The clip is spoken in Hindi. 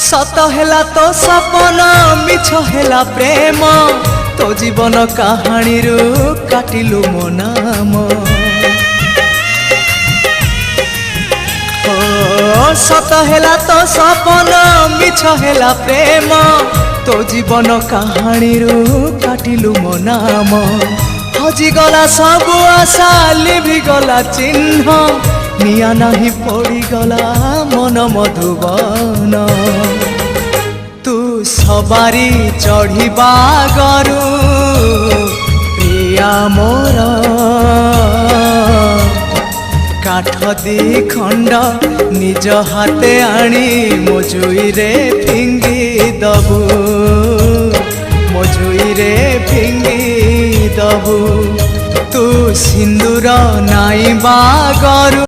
सत हेला तो सपन मिछ हेला प्रेम तो जीवन कहानी रू काटिलु मो नाम। सत हेला तो सपन मिछ हेला प्रेम तो जीवन कहानी रू काटिलु मो नाम। हजिगला सब आशा लिभिगला चिन्ह निया नहीं पड़ीगला मन मधुबन। तू सवारी चढ़िबा गरु प्रिया मोर काठ दी खंड निज हाथे आनी मजुई रे फिंगी दबु मजुई रे फिंगी दबु। तू सिंदूर नाई बागरु